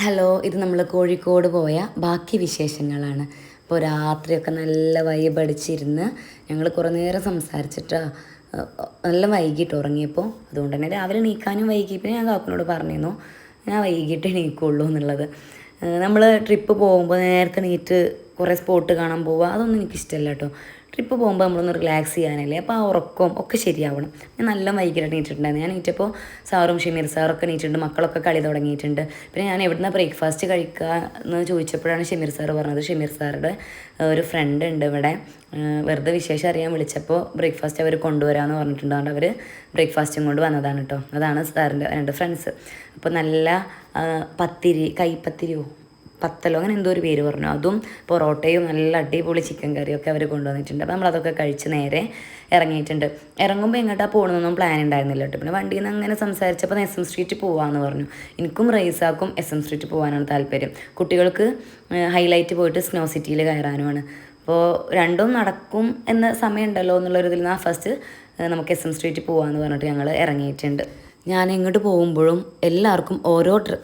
Hello, ഇത് നമ്മൾ കോഴിക്കോട് പോയ ബാക്കി വിശേഷങ്ങളാണ്. അപ്പോൾ രാത്രിയൊക്കെ നല്ല വൈബ് അടിച്ചിരുന്ന് ഞങ്ങൾ കുറേ നേരം സംസാരിച്ചിട്ട് നല്ല വൈകിട്ട് ഉറങ്ങിയപ്പോൾ. അതുകൊണ്ട് തന്നെ രാവിലെ എണീക്കാനും വൈകി. പിന്നെ ഞാൻ കാക്കുനോട് പറഞ്ഞിരുന്നു ഞാൻ വൈകിട്ട് എണീക്കുള്ളൂ എന്നുള്ളത്. നമ്മൾ ട്രിപ്പ് പോകുമ്പോൾ നേരത്തെ എണീറ്റ് കുറേ സ്പോട്ട് കാണാൻ പോവുക അതൊന്നും എനിക്കിഷ്ടമല്ല കേട്ടോ. ട്രിപ്പ് പോകുമ്പോൾ നമ്മളൊന്ന് റിലാക്സ് ചെയ്യാനല്ലേ, അപ്പോൾ ആ ഉറക്കവും ഒക്കെ ശരിയാവണം. ഞാൻ നല്ല വൈകിട്ട് എണീറ്റിട്ടുണ്ടായിരുന്നു. ഞാൻ എണീറ്റപ്പോൾ സാറും ഷമീർ സാറൊക്കെ എണീറ്റിട്ടുണ്ട്, മക്കളൊക്കെ കളി തുടങ്ങിയിട്ടുണ്ട്. പിന്നെ ഞാൻ എവിടുന്ന ബ്രേക്ക്ഫാസ്റ്റ് കഴിക്കുക എന്ന് ചോദിച്ചപ്പോഴാണ് ഷമീർ സാറ് പറഞ്ഞത്. ഷമീർ സാറുടെ ഒരു ഫ്രണ്ട് ഉണ്ട് ഇവിടെ, വെറുതെ വിശേഷം അറിയാൻ വിളിച്ചപ്പോൾ ബ്രേക്ക്ഫാസ്റ്റ് അവർ കൊണ്ടുവരാമെന്ന് പറഞ്ഞിട്ടുണ്ട്. അതുകൊണ്ട് അവർ ബ്രേക്ക്ഫാസ്റ്റും കൊണ്ട് വന്നതാണ് കേട്ടോ. അതാണ് സാറിൻ്റെ രണ്ട് ഫ്രണ്ട്സ്. അപ്പോൾ നല്ല പത്തിരി, കൈപ്പത്തിരിയോ പത്തലോ അങ്ങനെ എന്തോ ഒരു പേര് പറഞ്ഞു, അതും പൊറോട്ടയും നല്ല അടിപൊളി ചിക്കൻ കറിയും ഒക്കെ അവർ കൊണ്ടുവന്നിട്ടുണ്ട്. അപ്പോൾ നമ്മളതൊക്കെ കഴിച്ച് നേരെ ഇറങ്ങിയിട്ടുണ്ട്. ഇറങ്ങുമ്പോൾ എങ്ങോട്ടാണ് പോകണമെന്നൊന്നും പ്ലാൻ ഉണ്ടായിരുന്നില്ല കേട്ടോ. പിന്നെ വണ്ടിയിൽ നിന്ന് അങ്ങനെ സംസാരിച്ചപ്പോൾ എസ് എം സ്ട്രീറ്റ് പോകാമെന്ന് പറഞ്ഞു. എനിക്കും റൈസാക്കും എസ് എം സ്ട്രീറ്റ് പോകാനാണ് താല്പര്യം. കുട്ടികൾക്ക് ഹൈലൈറ്റ് പോയിട്ട് സ്നോ സിറ്റിയിൽ കയറാനുമാണ്. അപ്പോൾ രണ്ടും നടക്കും എന്ന സമയമുണ്ടല്ലോ എന്നുള്ളൊരിതിൽ നിന്നാണ് ഫസ്റ്റ് നമുക്ക് എസ് എം സ്ട്രീറ്റ് പോകാമെന്ന് പറഞ്ഞിട്ട് ഞങ്ങൾ ഇറങ്ങിയിട്ടുണ്ട്. ഞാൻ എങ്ങോട്ട് പോകുമ്പോഴും എല്ലാവർക്കും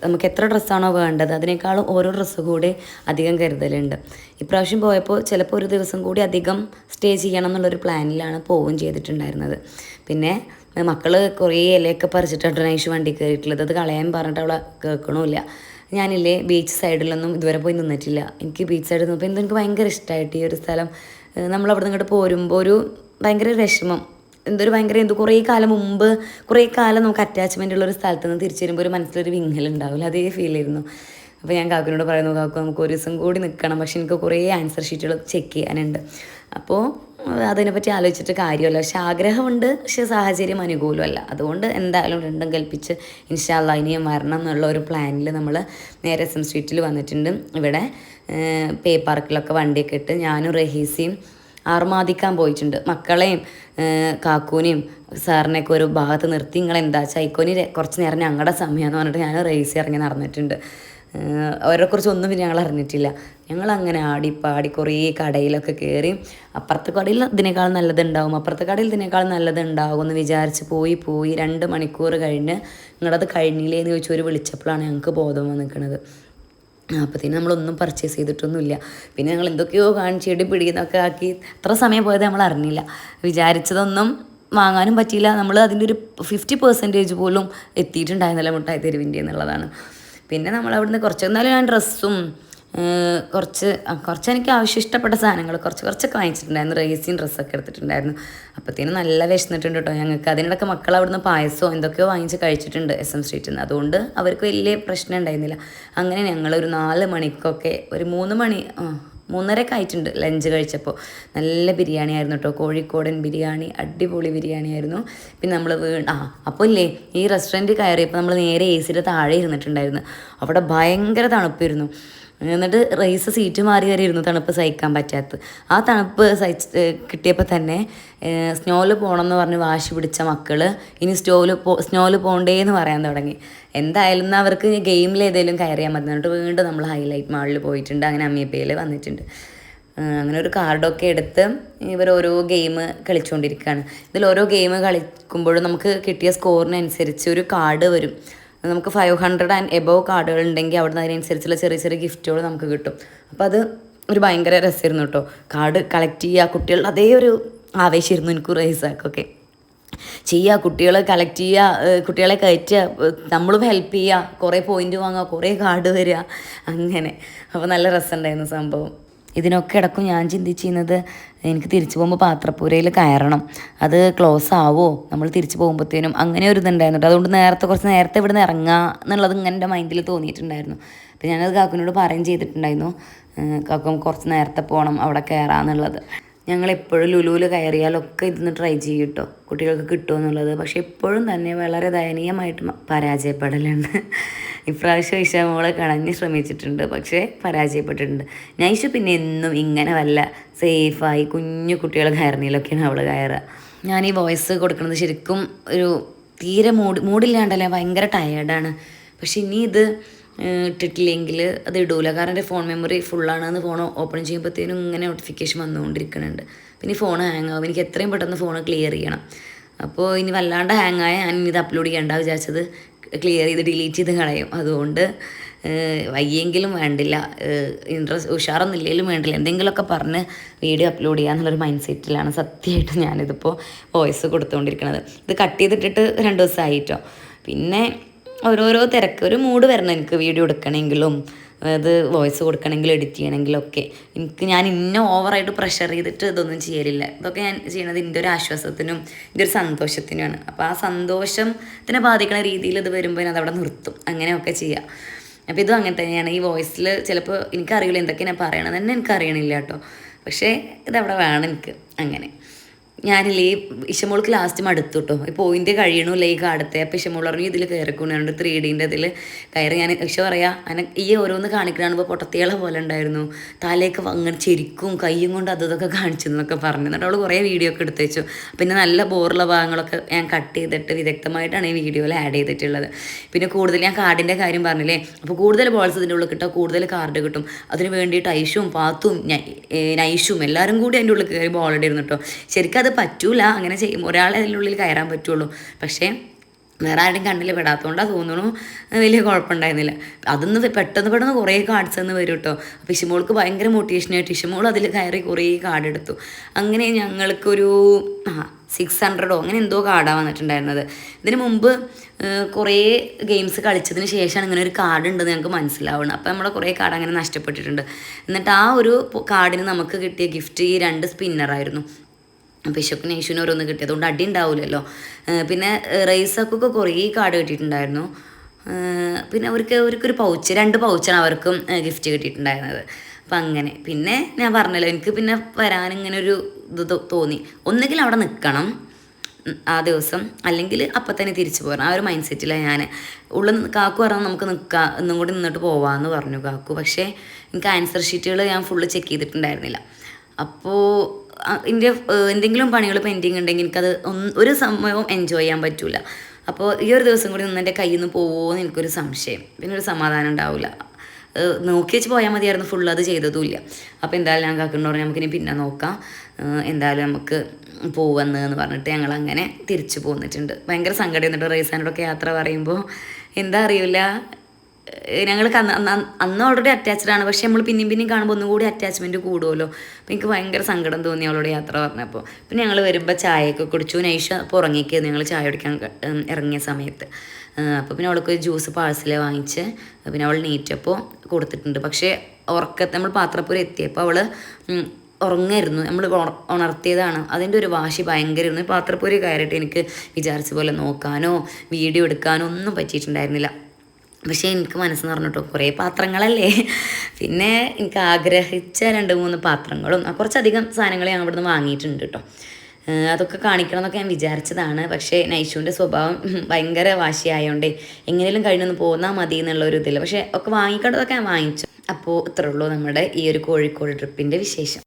നമുക്ക് എത്ര ഡ്രസ്സാണോ വേണ്ടത് അതിനേക്കാളും ഓരോ ഡ്രസ്സ് കൂടി അധികം കരുതലുണ്ട്. ഇപ്രാവശ്യം പോയപ്പോൾ ചിലപ്പോൾ ഒരു ദിവസം കൂടി അധികം സ്റ്റേ ചെയ്യണം എന്നുള്ളൊരു പ്ലാനിലാണ് പോവുകയും ചെയ്തിട്ടുണ്ടായിരുന്നത്. പിന്നെ മക്കൾ കുറേ ഇലയൊക്കെ പറിച്ചിട്ടാണ് നൈഷ് വണ്ടി കയറിയിട്ടുള്ളത്. അത് കളയാൻ പറഞ്ഞിട്ട് അവളെ കേൾക്കണമില്ല. ഞാനില്ലേ ബീച്ച് സൈഡിലൊന്നും ഇതുവരെ പോയി നിന്നിട്ടില്ല. എനിക്ക് ബീച്ച് സൈഡിൽ നിന്നപ്പോൾ എനിക്ക് ഭയങ്കര ഇഷ്ടമായിട്ട് ഈ ഒരു സ്ഥലം. നമ്മളവിടെ നിന്ന് ഇങ്ങോട്ട് പോരുമ്പോൾ ഒരു ഭയങ്കര വിഷമം, എന്തോ കുറേ കാലം നമുക്ക് അറ്റാച്ച്മെൻ്റ് ഉള്ളൊരു സ്ഥലത്ത് നിന്ന് തിരിച്ചു വരുമ്പോൾ ഒരു മനസ്സിലൊരു വിങ്ങലുണ്ടാവില്ല, അതേ ഫീൽ ആയിരുന്നു. അപ്പോൾ ഞാൻ കാക്കുനോട് പറയുന്നു, കാക്കു നമുക്ക് ഒരു ദിവസം കൂടി നിൽക്കണം, പക്ഷെ എനിക്ക് കുറേ ആൻസർ ഷീറ്റുകൾ ചെക്ക് ചെയ്യാനുണ്ട്. അപ്പോൾ അതിനെപ്പറ്റി ആലോചിച്ചിട്ട് കാര്യമല്ല. പക്ഷെ ആഗ്രഹമുണ്ട്, പക്ഷേ സാഹചര്യം അനുകൂലമല്ല. അതുകൊണ്ട് എന്തായാലും രണ്ടും കൽപ്പിച്ച് ഇൻഷാ അല്ലാഹ് ഇനിയും വരണം എന്നുള്ള ഒരു പ്ലാനിൽ നമ്മൾ നേരെ എസ് എം സ്ട്രീറ്റിൽ വന്നിട്ടുണ്ട്. ഇവിടെ പേ പാർക്കിലൊക്കെ വണ്ടിയൊക്കെ ഇട്ട് ഞാനും റഹീസിയും ആർമാദിക്കാൻ പോയിട്ടുണ്ട്. മക്കളെയും കാക്കൂനെയും സാറിനെയൊക്കെ ഒരു ഭാഗത്ത് നിർത്തി നിങ്ങളെന്താ ചൈക്കോനി കുറച്ച് നേരം ഞങ്ങളുടെ സമയമെന്ന് പറഞ്ഞിട്ട് ഞാൻ റേസ് ഇറങ്ങി നടന്നിട്ടുണ്ട്. അവരെക്കുറിച്ചൊന്നും പിന്നെ ഞങ്ങൾ അറിഞ്ഞിട്ടില്ല. ഞങ്ങളങ്ങനെ ആടിപ്പാടി കുറേ കടയിലൊക്കെ കയറി. അപ്പുറത്തെ കടയിൽ ഇതിനേക്കാൾ നല്ലതുണ്ടാവും, അപ്പുറത്തെ കടയിൽ ഇതിനേക്കാൾ നല്ലതുണ്ടാവും എന്ന് വിചാരിച്ച് പോയി 2 മണിക്കൂർ കഴിഞ്ഞ് നിങ്ങളത് കഴിഞ്ഞില്ലേ എന്ന് ചോദിച്ചു ഒരു വിളിച്ചപ്പോഴാണ് ഞങ്ങൾക്ക് ബോധം വന്നിരിക്കുന്നത്. അപ്പോഴത്തേനും നമ്മളൊന്നും പർച്ചേസ് ചെയ്തിട്ടൊന്നുമില്ല. പിന്നെ ഞങ്ങൾ എന്തൊക്കെയോ കാണിച്ചിട്ട് പിടിക്കുന്നൊക്കെ ആക്കി അത്ര സമയം പോയത് നമ്മൾ അറിഞ്ഞില്ല. വിചാരിച്ചതൊന്നും വാങ്ങാനും പറ്റിയില്ല. നമ്മൾ അതിൻ്റെ ഒരു 50% പോലും എത്തിയിട്ടുണ്ടായിരുന്നില്ല മുട്ടായി തെരുവിൻ്റെ എന്നുള്ളതാണ്. പിന്നെ നമ്മൾ അവിടുന്ന് എന്നാലും ഞാൻ ഡ്രസ്സും കുറച്ച് എനിക്ക് ഇഷ്ടപ്പെട്ട സാധനങ്ങൾ കുറച്ചൊക്കെ വാങ്ങിച്ചിട്ടുണ്ടായിരുന്നു. റേസിങ് ഡ്രസ്സൊക്കെ എടുത്തിട്ടുണ്ടായിരുന്നു. അപ്പോഴത്തേനും നല്ല വിശന്നിട്ടുണ്ട് കേട്ടോ ഞങ്ങൾക്ക്. അതിനിടയ്ക്ക് മക്കൾ അവിടുന്ന് പായസമോ എന്തൊക്കെയോ വാങ്ങിച്ച് കഴിച്ചിട്ടുണ്ട് എസ് എം സ്ട്രീറ്റിൽ നിന്ന്. അതുകൊണ്ട് അവർക്ക് വലിയ പ്രശ്നം ഉണ്ടായിരുന്നില്ല. അങ്ങനെ ഞങ്ങളൊരു 4 മണിക്കൊക്കെ ഒരു 3:30 ആയിട്ടുണ്ട് ലഞ്ച് കഴിച്ചപ്പോൾ. നല്ല ബിരിയാണി ആയിരുന്നു കേട്ടോ, കോഴിക്കോടൻ ബിരിയാണി, അടിപൊളി ബിരിയാണി ആയിരുന്നു. പിന്നെ നമ്മൾ അപ്പോൾ ഇല്ലേ ഈ റെസ്റ്റോറൻറ്റ് കയറിയപ്പോൾ നമ്മൾ നേരെ എ സിയുടെ താഴെ ഇരുന്നിട്ടുണ്ടായിരുന്നു. അവിടെ ഭയങ്കര തണുപ്പായിരുന്നു. എന്നിട്ട് റൈസ് സീറ്റ് മാറി വരെ ഇരുന്നു, തണുപ്പ് സഹിക്കാൻ പറ്റാത്ത. ആ തണുപ്പ് കിട്ടിയപ്പോൾ തന്നെ സ്നോയിൽ പോകണം എന്ന് പറഞ്ഞ് വാശി പിടിച്ച മക്കൾ ഇനി സ്നോയിൽ പോകണ്ടേന്ന് പറയാൻ തുടങ്ങി. എന്തായാലും എന്നാൽ അവർക്ക് ഗെയിമിൽ ഏതെങ്കിലും കയറിയാൽ മതി എന്നിട്ട് വീണ്ടും നമ്മൾ ഹൈലൈറ്റ് മാളിൽ പോയിട്ടുണ്ട്. അങ്ങനെ അമ്മിയപ്പയിൽ വന്നിട്ടുണ്ട്. അങ്ങനെ ഒരു കാർഡൊക്കെ എടുത്ത് ഇവർ ഓരോ ഗെയിം കളിച്ചുകൊണ്ടിരിക്കുകയാണ്. ഇതിൽ ഓരോ ഗെയിം കളിക്കുമ്പോഴും നമുക്ക് കിട്ടിയ സ്കോറിനനുസരിച്ച് ഒരു കാർഡ് വരും. നമുക്ക് 500 ആൻഡ് എബോവ് കാർഡുകൾ ഉണ്ടെങ്കിൽ അവിടുന്ന് അതിനനുസരിച്ചുള്ള ചെറിയ ചെറിയ ഗിഫ്റ്റുകൾ നമുക്ക് കിട്ടും. അപ്പോൾ അത് ഒരു ഭയങ്കര രസമായിരുന്നു കേട്ടോ. കാർഡ് കളക്ട് ചെയ്യുക, കുട്ടികളുടെ അതേ ഒരു ആവേശമായിരുന്നു എനിക്ക് റൈസാക്കൊക്കെ ചെയ്യുക. കുട്ടികളെ കളക്ട് ചെയ്യുക, കുട്ടികളെ കയറ്റുക, നമ്മളും ഹെൽപ്പ് ചെയ്യുക, കുറേ പോയിൻ്റ് വാങ്ങുക, കുറേ കാർഡ് വരിക, അങ്ങനെ. അപ്പോൾ നല്ല രസമുണ്ടായിരുന്നു സംഭവം. ഇതിനൊക്കെ ഇടക്കും ഞാൻ ചിന്തിച്ചിരുന്നത് എനിക്ക് തിരിച്ചു പോകുമ്പോൾ പാത്രപ്പൂരയിൽ കയറണം, അത് ക്ലോസ് ആവോ നമ്മൾ തിരിച്ചു പോകുമ്പോഴത്തേനും, അങ്ങനെ ഒരു ഇതുണ്ടായിരുന്നു. അതുകൊണ്ട് കുറച്ച് നേരത്തെ ഇവിടെ നിന്ന് ഇറങ്ങുക എന്നുള്ളത് ഇങ്ങനെ എൻ്റെ മൈൻഡിൽ തോന്നിയിട്ടുണ്ടായിരുന്നു. അപ്പോൾ ഞാനത് കാക്കുനോട് പറയുകയും ചെയ്തിട്ടുണ്ടായിരുന്നു, കാക്കും കുറച്ച് നേരത്തെ പോകണം അവിടെ കയറാമെന്നുള്ളത്. ഞങ്ങളെപ്പോഴും ലുലുവിൽ കയറിയാലൊക്കെ ഇതൊന്ന് ട്രൈ ചെയ്യും കേട്ടോ, കുട്ടികൾക്ക് കിട്ടുമെന്നുള്ളത്. പക്ഷെ എപ്പോഴും തന്നെ വളരെ ദയനീയമായിട്ട് പരാജയപ്പെടലുണ്ട്. ഇപ്രാവശ്യം ഇഷമോളെ കളഞ്ഞ് ശ്രമിച്ചിട്ടുണ്ട്, പക്ഷേ പരാജയപ്പെട്ടിട്ടുണ്ട്. നൈഷു പിന്നെ എന്നും ഇങ്ങനെ വല്ല സേഫായി കുഞ്ഞു കുട്ടികൾ കയറുന്നതിലൊക്കെയാണ് അവൾ കയറുക. ഞാൻ ഈ വോയിസ് കൊടുക്കുന്നത് ശരിക്കും ഒരു തീരെ മൂടില്ലാണ്ടല്ലേ, ഭയങ്കര ടയേർഡാണ്. പക്ഷെ ഇനി ഇത് ഇട്ടിട്ടില്ലെങ്കിൽ അത് ഇടൂല, കാരണം എൻ്റെ ഫോൺ മെമ്മറി ഫുള്ളാണെന്ന് ഫോൺ ഓപ്പൺ ചെയ്യുമ്പോഴത്തേനും ഇങ്ങനെ നോട്ടിഫിക്കേഷൻ വന്നുകൊണ്ടിരിക്കുന്നുണ്ട്. പിന്നെ ഈ ഫോൺ ഹാങ് ആവും, എനിക്ക് എത്രയും പെട്ടെന്ന് ഫോൺ ക്ലിയർ ചെയ്യണം. അപ്പോൾ ഇനി വല്ലാണ്ട് ഹാങ്ങായ ഞാൻ ഇത് അപ്ലോഡ് ചെയ്യേണ്ട വിചാരിച്ചത് ക്ലിയർ ചെയ്ത് ഡിലീറ്റ് ചെയ്ത് കളയും. അതുകൊണ്ട് വയ്യെങ്കിലും വേണ്ടില്ല, ഇൻട്രസ്റ്റ് ഉഷാറൊന്നും ഇല്ലെങ്കിലും വേണ്ടില്ല, എന്തെങ്കിലുമൊക്കെ പറഞ്ഞ് വീഡിയോ അപ്ലോഡ് ചെയ്യുക എന്നുള്ളൊരു മൈൻഡ് സെറ്റിലാണ് സത്യമായിട്ട് ഞാനിതിപ്പോൾ വോയിസ് കൊടുത്തുകൊണ്ടിരിക്കുന്നത്. ഇത് കട്ട് ചെയ്തിട്ടിട്ട് 2 ദിവസമായിട്ടോ. പിന്നെ ഓരോരോ തിരക്ക്, ഒരു മൂഡ് വരണം എനിക്ക് വീഡിയോ എടുക്കണമെങ്കിലും അത് വോയിസ് കൊടുക്കണമെങ്കിലും എഡിറ്റ് ചെയ്യണമെങ്കിലും ഒക്കെ. ഞാൻ ഓവറായിട്ട് പ്രഷർ ചെയ്തിട്ട് ഇതൊന്നും ചെയ്യലില്ല. ഇതൊക്കെ ഞാൻ ചെയ്യണത് എൻ്റെ ഒരു ആശ്വാസത്തിനും എൻ്റെ ഒരു സന്തോഷത്തിനുമാണ്. അപ്പോൾ ആ സന്തോഷത്തിനെ ബാധിക്കുന്ന രീതിയിൽ ഇത് വരുമ്പോൾ ഞാൻ അതവിടെ നിർത്തും, അങ്ങനെയൊക്കെ ചെയ്യാം. അപ്പോൾ ഇതും അങ്ങനെ തന്നെയാണ്. ഈ വോയിസിൽ ചിലപ്പോൾ എനിക്കറിയില്ല എന്തൊക്കെ ഞാൻ പറയണത് തന്നെ എനിക്കറിയണില്ല കേട്ടോ. പക്ഷേ ഇതവിടെ വേണം എനിക്ക്. അങ്ങനെ ഞാനില്ലേ ഇഷമോൾക്ക് ലാസ്റ്റ് മടുത്തു കേട്ടോ. ഈ പോയിന്റ് കഴിയണമില്ല ഈ കാടത്തെ. അപ്പോൾ ഇഷമോൾ പറഞ്ഞു ഇതിൽ കയറിക്കൊണ്ടുണ്ട് 3Dൻ്റെ ഇതിൽ കയറി. ഞാൻ ഇഷ പറയാ അന ഈ ഓരോന്ന് കാണിക്കണാണിപ്പോൾ പൊട്ടത്തിയാളെ പോലെ ഉണ്ടായിരുന്നു, തലയൊക്കെ അങ്ങനെ ചെരിക്കും കയ്യും കൊണ്ട് ഇതൊക്കെ കാണിച്ചു എന്നൊക്കെ പറഞ്ഞു. എന്നിട്ട് അവൾ കുറേ വീഡിയോ ഒക്കെ എടുത്ത് വെച്ചു. പിന്നെ നല്ല ബോറുള്ള ഭാഗങ്ങളൊക്കെ ഞാൻ കട്ട് ചെയ്തിട്ട് വിദഗ്ധമായിട്ടാണ് ഈ വീഡിയോയിൽ ആഡ് ചെയ്തിട്ടുള്ളത്. പിന്നെ കൂടുതൽ ഞാൻ കാർഡിൻ്റെ കാര്യം പറഞ്ഞില്ലേ, അപ്പോൾ കൂടുതൽ ബോൾസ് ഇതിൻ്റെ ഉള്ളിൽ കിട്ടുക, കൂടുതൽ കാർഡ് കിട്ടും. അതിന് വേണ്ടിയിട്ട് ഐഷും പാത്തും നൈഷും എല്ലാവരും കൂടി അതിൻ്റെ ഉള്ളിൽ കയറി ബോൾ ഇടുന്നു കേട്ടോ. ശരിക്കും അത് പറ്റൂല, അങ്ങനെ ചെയ്യും ഒരാളെ അതിനുള്ളിൽ കയറാൻ പറ്റുള്ളൂ. പക്ഷേ വേറെ ആരുടെയും കണ്ണിൽ പെടാത്തതുകൊണ്ടാണ് തോന്നുന്നു വലിയ കുഴപ്പമുണ്ടായിരുന്നില്ല. അതൊന്ന് പെട്ടെന്ന് കുറേ കാർഡ്സ് എന്ന് വരും കേട്ടോ. അപ്പോൾ ഇഷമോൾക്ക് ഭയങ്കര മോട്ടിവേഷനായിട്ട് ഇഷമോൾ അതിൽ കയറി കുറേ കാർഡ് എടുത്തു. അങ്ങനെ ഞങ്ങൾക്കൊരു 600 അങ്ങനെ എന്തോ കാർഡാണ് വന്നിട്ടുണ്ടായിരുന്നത്. ഇതിന് മുമ്പ് കുറേ ഗെയിംസ് കളിച്ചതിന് ശേഷമാണ് ഇങ്ങനെ ഒരു കാർഡ് ഉണ്ടെന്ന് ഞങ്ങൾക്ക് മനസ്സിലാവണം. അപ്പോൾ നമ്മുടെ കുറേ കാർഡ് അങ്ങനെ നഷ്ടപ്പെട്ടിട്ടുണ്ട്. എന്നിട്ട് ആ ഒരു കാർഡിന് നമുക്ക് കിട്ടിയ ഗിഫ്റ്റ് ഈ 2 സ്പിന്നറായിരുന്നു. ബിഷപ്പിന് യേശുവിന് ഓരോന്ന് കിട്ടി, അതുകൊണ്ട് അടി ഉണ്ടാവില്ലല്ലോ. പിന്നെ റൈസക്കൊക്കെ കുറേ കാർഡ് കിട്ടിയിട്ടുണ്ടായിരുന്നു. പിന്നെ അവർക്കൊരു 2 പൗച്ചാണ് അവർക്കും ഗിഫ്റ്റ് കിട്ടിയിട്ടുണ്ടായിരുന്നത്. അപ്പം അങ്ങനെ പിന്നെ ഞാൻ പറഞ്ഞല്ലോ എനിക്ക് പിന്നെ വരാനിങ്ങനെ ഒരു ഇത് തോന്നി, ഒന്നുകിൽ അവിടെ നിൽക്കണം ആ ദിവസം, അല്ലെങ്കിൽ അപ്പം തന്നെ തിരിച്ചു പോരണം. ആ ഒരു മൈൻഡ് സെറ്റിലാണ് ഞാൻ. കാക്കു പറഞ്ഞാൽ നമുക്ക് നിൽക്കാം, ഇന്നും കൂടി നിന്നിട്ട് പോവാമെന്ന് പറഞ്ഞു കാക്കു. പക്ഷേ എനിക്ക് ആൻസർ ഷീറ്റുകൾ ഞാൻ ഫുള്ള് ചെക്ക് ചെയ്തിട്ടുണ്ടായിരുന്നില്ല. അപ്പോൾ എന്തെങ്കിലും പണികൾ പെൻഡിങ് ഉണ്ടെങ്കിൽ എനിക്കത് ഒരു സമയവും എൻജോയ് ചെയ്യാൻ പറ്റില്ല. അപ്പോൾ ഈ ഒരു ദിവസം കൂടി നിന്ന് എൻ്റെ കയ്യിൽ നിന്ന് പോവുമോ എന്ന് എനിക്കൊരു സംശയം, പിന്നെ ഒരു സമാധാനം ഉണ്ടാവില്ല. നോക്കി വെച്ച് പോയാൽ മതിയായിരുന്നു, ഫുള്ള് അത് ചെയ്തതുമില്ല. അപ്പോൾ എന്തായാലും ഞാൻ കാക്കനോട് പറഞ്ഞു നമുക്കിനി പിന്നെ നോക്കാം, എന്തായാലും നമുക്ക് പോവെന്ന് പറഞ്ഞിട്ട് ഞങ്ങൾ അങ്ങനെ തിരിച്ചു പോന്നിട്ടുണ്ട്. ഭയങ്കര സങ്കടം എന്നിട്ട് റൈസാനോടൊക്കെ യാത്ര പറയുമ്പോൾ എന്താ അറിയില്ല, ഞങ്ങൾക്ക് അന്ന് ഓൾറെഡി അറ്റാച്ച്ഡ് ആണ്. പക്ഷെ നമ്മൾ പിന്നെയും കാണുമ്പോൾ ഒന്നും കൂടി അറ്റാച്ച്മെൻറ്റ് കൂടുമല്ലോ. അപ്പോൾ എനിക്ക് ഭയങ്കര സങ്കടം തോന്നി അവളോട് യാത്ര പറഞ്ഞപ്പോൾ. പിന്നെ ഞങ്ങൾ വരുമ്പോൾ ചായയൊക്കെ കുടിച്ചു. നൈഷ അപ്പോൾ ഉറങ്ങിക്കുക ഞങ്ങൾ ചായ കുടിക്കാൻ ഇറങ്ങിയ സമയത്ത്. അപ്പോൾ പിന്നെ അവൾക്ക് ജ്യൂസ് പാഴ്സൽ വാങ്ങിച്ച് പിന്നെ അവൾ നീറ്റപ്പോൾ കൊടുത്തിട്ടുണ്ട്. പക്ഷേ നമ്മൾ പാത്രപ്പുര എത്തിയപ്പോൾ അവൾ ഉറങ്ങായിരുന്നു. നമ്മൾ ഉണർത്തിയതാണ്. അതിൻ്റെ ഒരു വാശി ഭയങ്കരമായിരുന്നു. പാത്രപ്പുര കയറിയിട്ട് എനിക്ക് വിചാരിച്ച പോലെ നോക്കാനോ വീഡിയോ എടുക്കാനോ ഒന്നും പറ്റിയിട്ടുണ്ടായിരുന്നില്ല. പക്ഷേ എനിക്ക് മനസ്സ് നിറഞ്ഞിട്ടോ, കുറേ പാത്രങ്ങളല്ലേ. പിന്നെ എനിക്ക് ആഗ്രഹിച്ച 2-3 പാത്രങ്ങളും കുറച്ചധികം സാധനങ്ങൾ ഞാൻ ഇവിടുന്ന് വാങ്ങിയിട്ടുണ്ട് കേട്ടോ. അതൊക്കെ കാണിക്കണം എന്നൊക്കെ ഞാൻ വിചാരിച്ചതാണ്. പക്ഷേ നൈഷുവിൻ്റെ സ്വഭാവം ഭയങ്കര വാശിയായതുകൊണ്ടേ എങ്ങനെയും കഴിഞ്ഞൊന്ന് പോന്നാൽ മതി എന്നുള്ളൊരു ഇതില്ല. പക്ഷേ ഒക്കെ വാങ്ങിക്കേണ്ടതൊക്കെ ഞാൻ വാങ്ങിച്ചു. അപ്പോൾ ഇത്രേ ഉള്ളൂ നമ്മുടെ ഈ ഒരു കോഴിക്കോട് ട്രിപ്പിൻ്റെ വിശേഷം.